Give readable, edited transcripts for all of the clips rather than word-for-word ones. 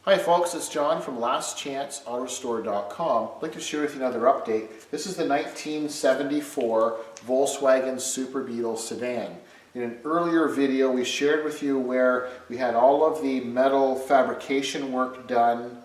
Hi folks, it's John from lastchanceautorestore.com. I'd like to share with you another update. This is the 1974 Volkswagen Super Beetle Sedan. In an earlier video we shared with you where we had all of the metal fabrication work done.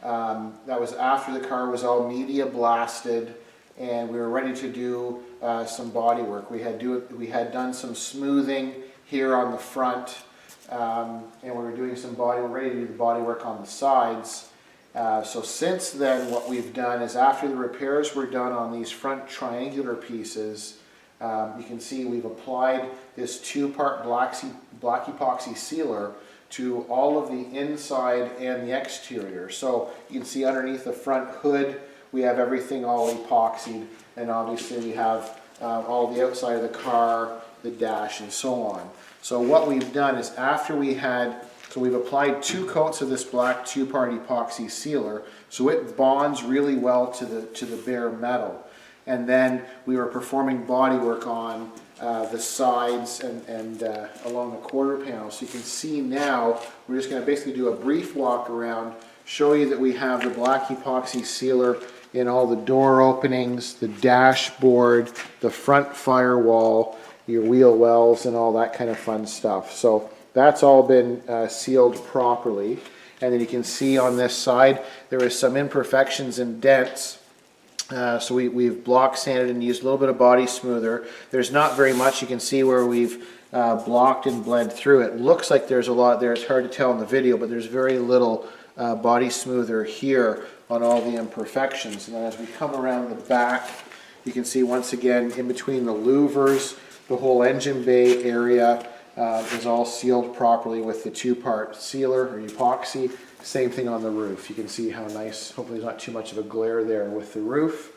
That was after the car was all media blasted and we were ready to do some body work. We had done some smoothing here on the front. And we were doing some we're ready to do the body work on the sides. So since then what we've done is after the repairs were done on these front triangular pieces, you can see we've applied this two-part black epoxy sealer to all of the inside and the exterior. So you can see underneath the front hood we have everything all epoxied, and obviously we have all the outside of the car, the dash, and so on. So what we've done is we've applied 2 coats of this black two-part epoxy sealer, so it bonds really well to the bare metal. And then we were performing body work on the sides and along the quarter panel. So you can see now, we're just going to basically do a brief walk around, show you that we have the black epoxy sealer in all the door openings, the dashboard, the front firewall, your wheel wells, and all that kind of fun stuff. So that's all been sealed properly. And then you can see on this side there is some imperfections and dents. So we've block sanded and used a little bit of body smoother. There's not very much. You can see where we've blocked and bled through. It looks like there's a lot there. It's hard to tell in the video, but there's very little body smoother here on all the imperfections. And then as we come around the back, you can see once again in between the louvers, the whole engine bay area is all sealed properly with the two-part sealer or epoxy. Same thing on the roof. You can see how nice, hopefully there's not too much of a glare there with the roof.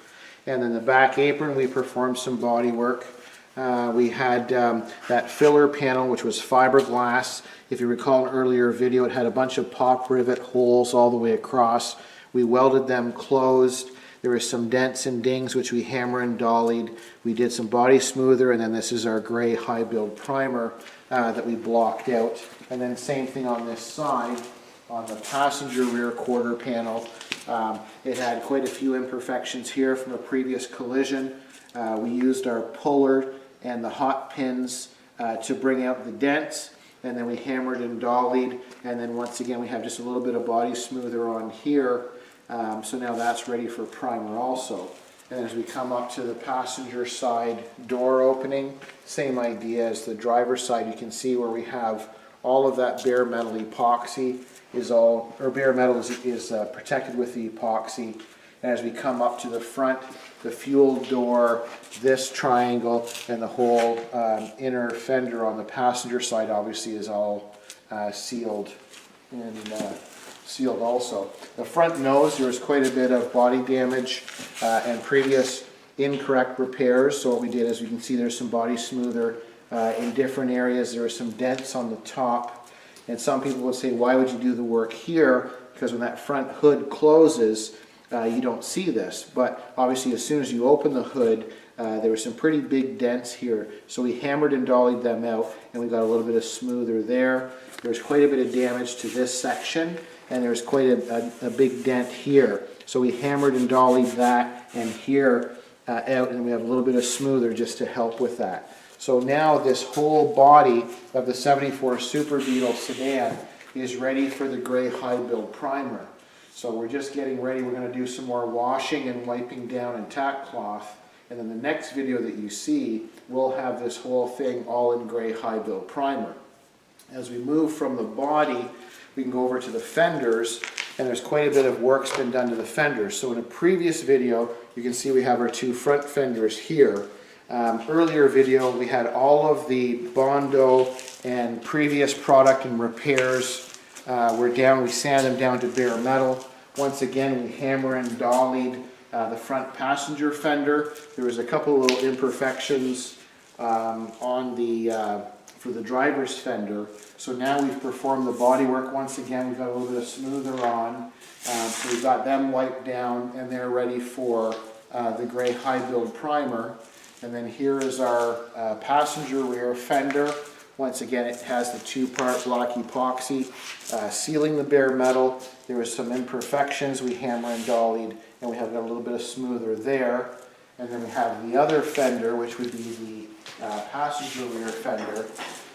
And then the back apron, we performed some body work. We had that filler panel, which was fiberglass. If you recall an earlier video, it had a bunch of pop rivet holes all the way across. We welded them closed. There were some dents and dings which we hammer and dollied. We did some body smoother, and then this is our gray high build primer that we blocked out. And then same thing on this side, on the passenger rear quarter panel. It had quite a few imperfections here from a previous collision. We used our puller and the hot pins to bring out the dents, and then we hammered and dollied, and then once again we have just a little bit of body smoother on here. So now that's ready for primer also. And as we come up to the passenger side door opening, same idea as the driver's side. You can see where we have all of that bare metal epoxy bare metal is protected with the epoxy. And as we come up to the front, the fuel door, this triangle, and the whole inner fender on the passenger side obviously is all sealed and sealed also. The front nose, there was quite a bit of body damage and previous incorrect repairs. So what we did is, you can see there's some body smoother in different areas. There were some dents on the top, and some people would say, why would you do the work here? Because when that front hood closes, you don't see this. But obviously as soon as you open the hood, there were some pretty big dents here. So we hammered and dollied them out, and we got a little bit of smoother there. There's quite a bit of damage to this section, and there's quite a big dent here. So we hammered and dollied that and here out, and we have a little bit of smoother just to help with that. So now this whole body of the 74 Super Beetle Sedan is ready for the gray high build primer. So we're just getting ready. We're going to do some more washing and wiping down in tack cloth, and then the next video that you see, we'll have this whole thing all in gray high build primer. As we move from the body, we can go over to the fenders, and there's quite a bit of work's been done to the fenders. So in a previous video, you can see we have our 2 front fenders here. Earlier video, we had all of the Bondo and previous product and repairs were down. We sanded them down to bare metal. Once again, we hammer and dollied the front passenger fender. There was a couple of little imperfections for the driver's fender. So now we've performed the body work once again. We've got a little bit of smoother on. So we've got them wiped down, and they're ready for the gray high build primer. And then here is our passenger rear fender. Once again, it has the two-part block epoxy sealing the bare metal. There was some imperfections we hammer and dollied, and we have got a little bit of smoother there. And then we have the other fender, which would be the passenger rear fender.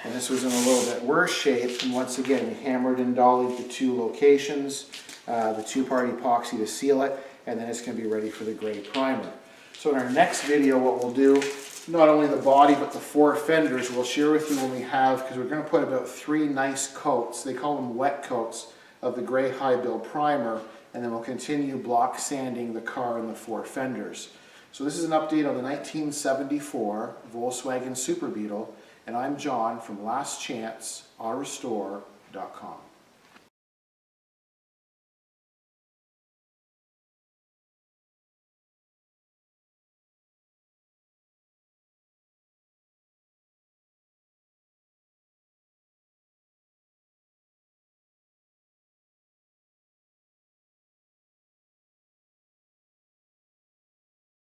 And this was in a little bit worse shape. And once again, we hammered and dollied the two locations, the two-part epoxy to seal it, and then it's going to be ready for the gray primer. So in our next video, what we'll do, not only the body but the four fenders, we'll share with you when we have, because we're going to put about 3 nice coats, they call them wet coats, of the gray high build primer, and then we'll continue block sanding the car and the 4 fenders. So this is an update on the 1974 Volkswagen Super Beetle, and I'm John from lastchanceautorestore.com.